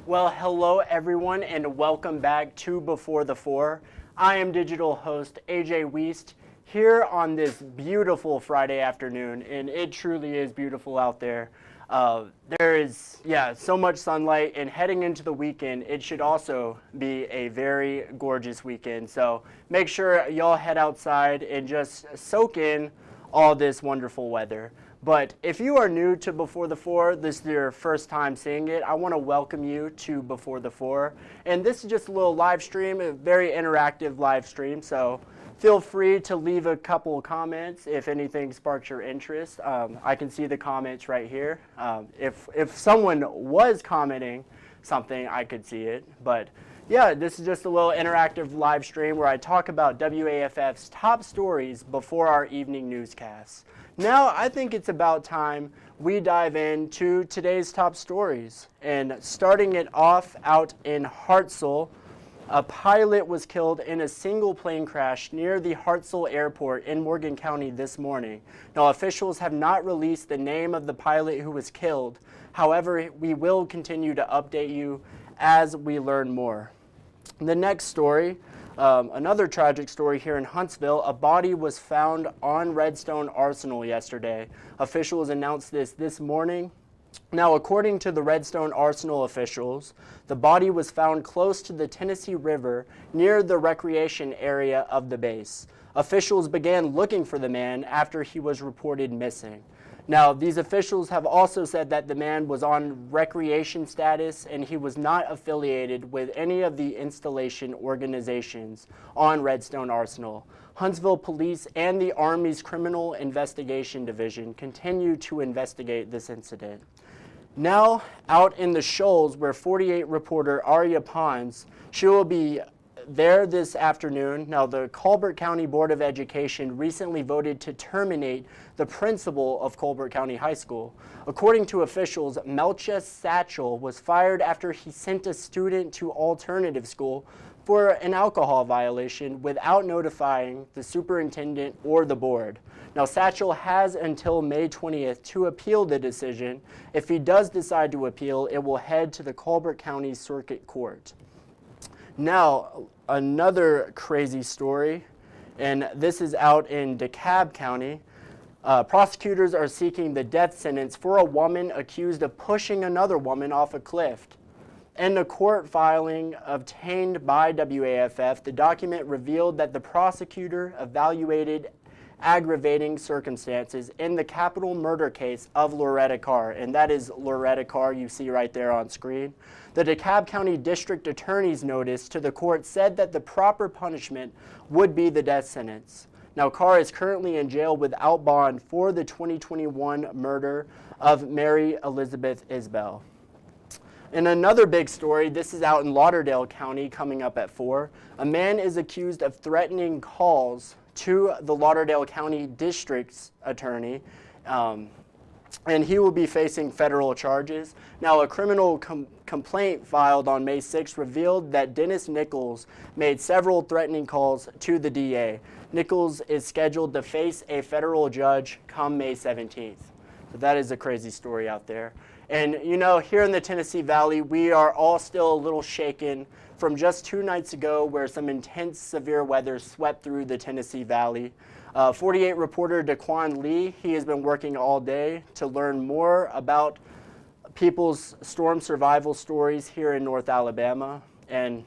Well, hello everyone and welcome back to Before the Four. I am digital host A.J. Wuest here on this beautiful Friday afternoon, and it truly is beautiful out there. There is, so much sunlight, and heading into the weekend, it should also be a very gorgeous weekend. So make sure y'all head outside and just soak in all this wonderful weather. But if you are new to Before the Four, this is your first time seeing it, I want to welcome you to Before the Four. And this is just a little live stream, a very interactive live stream. So feel free to leave a couple of comments if anything sparks your interest. I can see the comments right here. If someone was commenting something, I could see it. But yeah, this is just a little interactive live stream where I talk about WAFF's top stories before our evening newscasts. Now, I think it's about time we dive into today's top stories. And starting it off out in Hartselle, a pilot was killed in a single plane crash near the Hartselle Airport in Morgan County this morning. Now, officials have not released the name of the pilot who was killed. However, we will continue to update you as we learn more. The next story, another tragic story here in Huntsville. A body was found on Redstone Arsenal yesterday. Officials announced this morning. Now, according to the Redstone Arsenal officials, the body was found close to the Tennessee River near the recreation area of the base. Officials began looking for the man after he was reported missing. Now, these officials have also said that the man was on recreation status and he was not affiliated with any of the installation organizations on Redstone Arsenal. Huntsville Police and the Army's Criminal Investigation Division continue to investigate this incident. Now, out in the Shoals, where 48 reporter Aria Pons, she will be there this afternoon. Now, the Colbert County Board of Education recently voted to terminate the principal of Colbert County High School. According to officials, Melcha Satchel was fired after he sent a student to alternative school for an alcohol violation without notifying the superintendent or the board. Now, Satchel has until May 20th to appeal the decision. If he does decide to appeal, it will head to the Colbert County Circuit Court. Now, another crazy story, and this is out in DeKalb County. Prosecutors are seeking the death sentence for a woman accused of pushing another woman off a cliff. In the court filing obtained by WAFF, the document revealed that the prosecutor evaluated aggravating circumstances in the capital murder case of Loretta Carr, and that is Loretta Carr you see right there on screen. The DeKalb County District Attorney's notice to the court said that the proper punishment would be the death sentence. Now, Carr is currently in jail without bond for the 2021 murder of Mary Elizabeth Isbell. In another big story, this is out in Lauderdale County coming up at 4. A man is accused of threatening calls to the Lauderdale County District's attorney, and he will be facing federal charges. Now, a criminal complaint filed on May 6th revealed that Dennis Nichols made several threatening calls to the DA. Nichols is scheduled to face a federal judge come May 17th. So that is a crazy story out there. And you know, here in the Tennessee Valley, we are all still a little shaken from just 2 nights ago where some intense severe weather swept through the Tennessee Valley. 48 reporter Daquan Lee, he has been working all day to learn more about people's storm survival stories here in North Alabama. And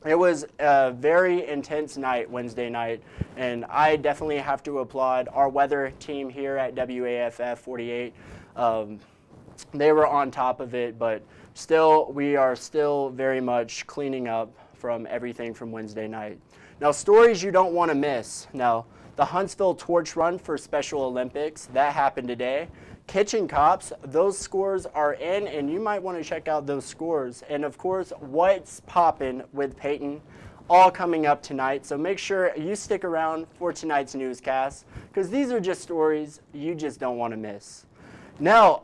it was a very intense night Wednesday night, and I definitely have to applaud our weather team here at WAFF 48. They were on top of it, but still, we are still very much cleaning up from everything from Wednesday night. Now, stories you don't want to miss. Now, the Huntsville Torch Run for Special Olympics, that happened today. Kitchen Cops, those scores are in, and you might want to check out those scores. And of course, What's Poppin' with Peyton, all coming up tonight. So make sure you stick around for tonight's newscast, because these are just stories you just don't want to miss. Now,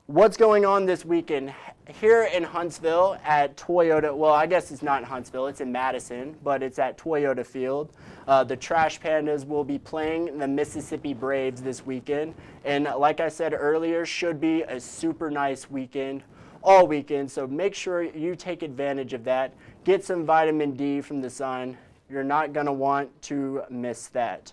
what's going on this weekend? Here in Huntsville at Toyota, well, I guess it's not in Huntsville, it's in Madison, but it's at Toyota Field. The Trash Pandas will be playing the Mississippi Braves this weekend. And like I said earlier, should be a super nice weekend. all weekend. So make sure you take advantage of that. Get some vitamin D from the sun. You're not going to want to miss that.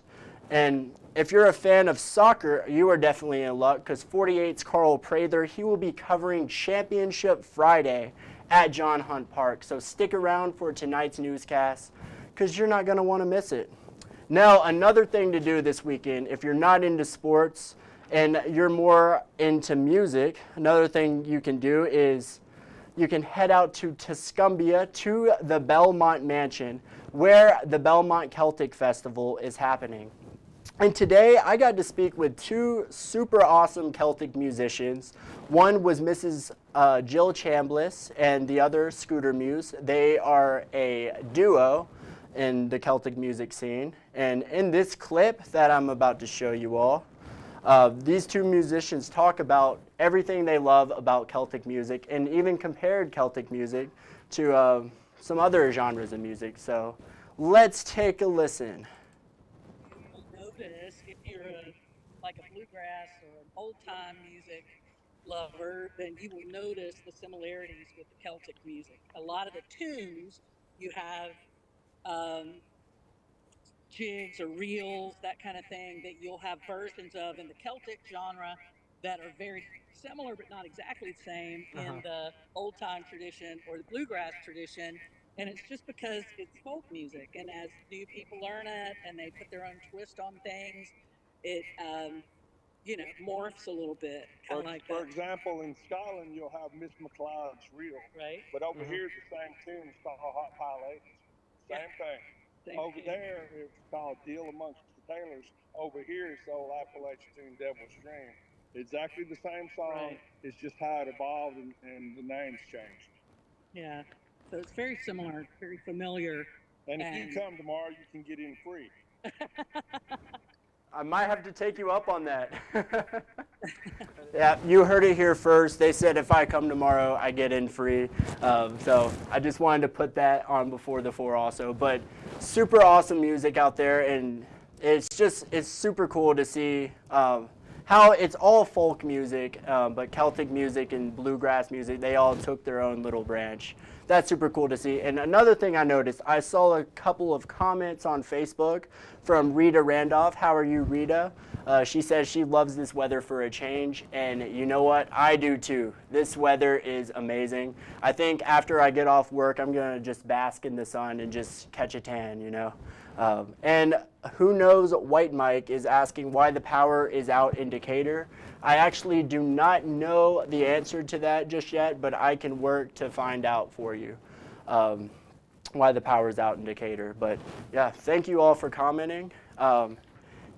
And if you're a fan of soccer, you are definitely in luck, because 48's Carl Prather, he will be covering Championship Friday at John Hunt Park. So stick around for tonight's newscast, because you're not going to want to miss it. Now, another thing to do this weekend, if you're not into sports and you're more into music, another thing you can do is you can head out to Tuscumbia to the Belmont Mansion, where the Belmont Celtic Festival is happening. And today I got to speak with two super awesome Celtic musicians. One was Mrs. Jill Chambliss and the other Scooter Muse. They are a duo in the Celtic music scene. And in this clip that I'm about to show you all, these two musicians talk about everything they love about Celtic music, and even compared Celtic music to some other genres of music. So let's take a listen. Notice if you're like a bluegrass or an old-time music lover, then you will notice the similarities with the Celtic music. A lot of the tunes you have jigs or reels, that kind of thing, that you'll have versions of in the Celtic genre that are very similar but not exactly the same in the old-time tradition or the bluegrass tradition. And it's just because it's folk music, and as new people learn it and they put their own twist on things, it morphs a little bit, kind of like For that. example, in Scotland, you'll have Miss McLeod's reel, Right? but over here, the same tune is called Hot Pile Ages. Same thing. Same Over tune. there, it's called Deal Amongst the Tailors. Over here, it's the old Appalachian tune Devil's Dream. Exactly the same song. Right. It's just how it evolved and the names changed. Yeah. So it's very similar, very familiar. And if you come tomorrow, you can get in free. I might have to take you up on that. Yeah, you heard it here first. They said if I come tomorrow, I get in free. So I just wanted to put that on before the four also. But super awesome music out there, and it's super cool to see how it's all folk music, but Celtic music and bluegrass music, they all took their own little branch. That's super cool to see. And another thing I noticed, I saw a couple of comments on Facebook from Rita Randolph. How are you, Rita? She says she loves this weather for a change, and you know what? I do too. This weather is amazing. I think after I get off work, I'm gonna just bask in the sun and just catch a tan, you know? And who knows, White Mike is asking why the power is out in Decatur. I actually do not know the answer to that just yet, but I can work to find out for you why the power is out in Decatur. But yeah, thank you all for commenting.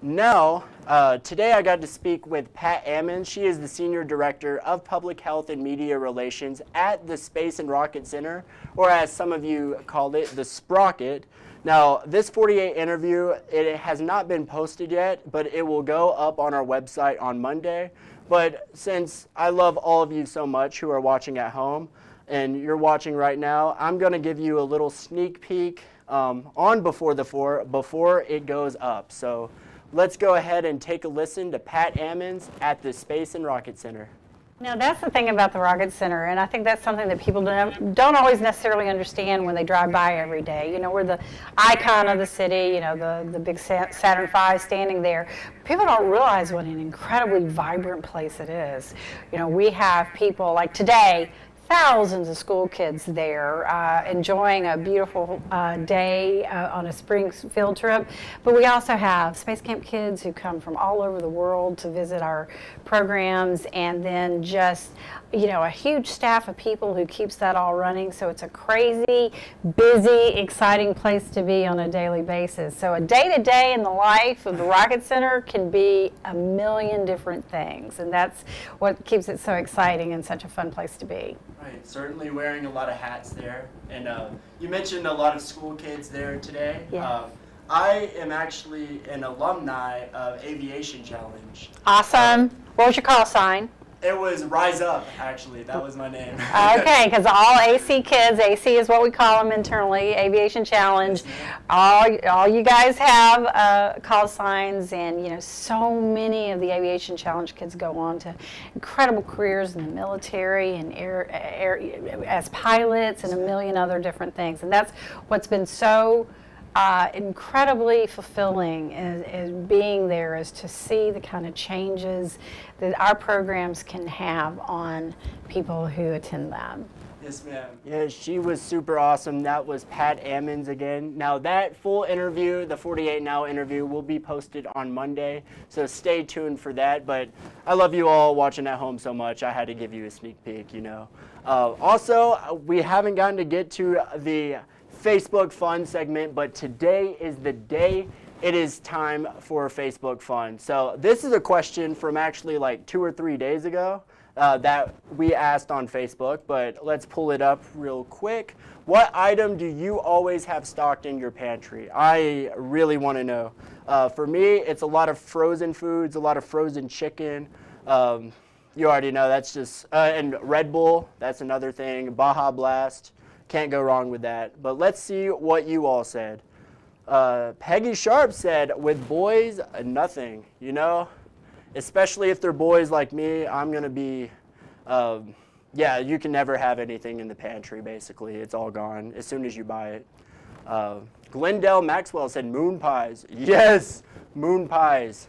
Now, today I got to speak with Pat Ammons. She is the Senior Director of Public Health and Media Relations at the Space and Rocket Center, or as some of you call it, the Sprocket. Now, this 48 interview, it has not been posted yet, but it will go up on our website on Monday. But since I love all of you so much who are watching at home, and you're watching right now, I'm going to give you a little sneak peek on Before the Four before it goes up. So let's go ahead and take a listen to Pat Ammons at the Space and Rocket Center. Now, that's the thing about the Rocket Center, and I think that's something that people don't always necessarily understand when they drive by every day. You know, we're the icon of the city, you know, the big Saturn V standing there. People don't realize what an incredibly vibrant place it is. You know, we have people like today, thousands of school kids there enjoying a beautiful day on a spring field trip. But we also have Space Camp kids who come from all over the world to visit our programs, and then just, you know, a huge staff of people who keeps that all running. So it's a crazy, busy, exciting place to be on a daily basis. So a day-to-day in the life of the Rocket Center can be a million different things, and that's what keeps it so exciting and such a fun place to be. Right, certainly wearing a lot of hats there. And you mentioned a lot of school kids there today. Yeah. I am actually an alumni of Aviation Challenge. Awesome. What was your call sign? It was Rise Up, actually. That was my name. Okay, because all AC kids, AC is what we call them internally, Aviation Challenge. All you guys have call signs, and so many of the Aviation Challenge kids go on to incredible careers in the military and air as pilots and a million other different things. And that's what's been so incredibly fulfilling is being there, is to see the kind of changes that our programs can have on people who attend them. Yes, ma'am. Yeah, she was super awesome. That was Pat Ammons again. Now that full interview, the 48 Now interview, will be posted on Monday, so stay tuned for that. But I love you all watching at home so much, I had to give you a sneak peek, Also, we haven't gotten to get to the Facebook Fun segment, but today is the day. It is time for Facebook Fun. So this is a question from actually like 2 or 3 days ago that we asked on Facebook, but let's pull it up real quick. What item do you always have stocked in your pantry? I really want to know. For me, it's a lot of frozen foods, a lot of frozen chicken. You already know, that's just, and Red Bull, that's another thing. Baja Blast, can't go wrong with that. But let's see what you all said. Peggy Sharp said, with boys, nothing, especially if they're boys like me. I'm going to be, you can never have anything in the pantry, basically. It's all gone as soon as you buy it. Glendale Maxwell said moon pies. Yes, moon pies.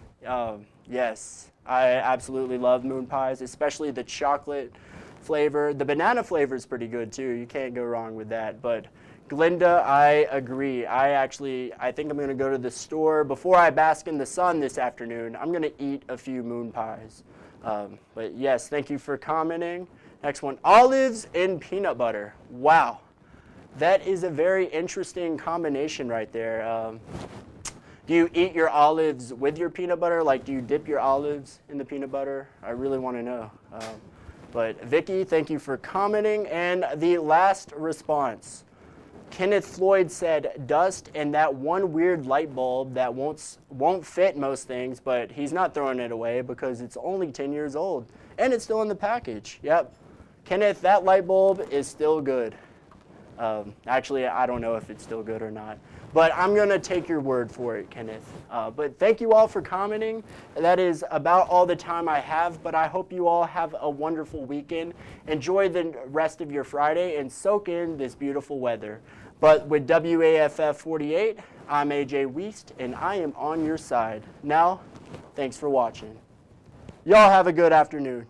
Yes, I absolutely love moon pies, especially the chocolate flavor. The banana flavor is pretty good too. You can't go wrong with that. But Glenda, I agree. I think I'm going to go to the store before I bask in the sun this afternoon. I'm going to eat a few moon pies. But yes, thank you for commenting. Next one, olives and peanut butter. Wow, that is a very interesting combination right there. Do you eat your olives with your peanut butter? Like, do you dip your olives in the peanut butter? I really want to know. But Vicky, thank you for commenting. And the last response, Kenneth Floyd said dust and that one weird light bulb that won't fit most things, but he's not throwing it away because it's only 10 years old and it's still in the package. Yep. Kenneth, that light bulb is still good. Actually, I don't know if it's still good or not, but I'm going to take your word for it, Kenneth. But thank you all for commenting. That is about all the time I have, but I hope you all have a wonderful weekend. Enjoy the rest of your Friday and soak in this beautiful weather. But with WAFF 48, I'm A.J. Wuest, and I am on your side. Now, thanks for watching. Y'all have a good afternoon.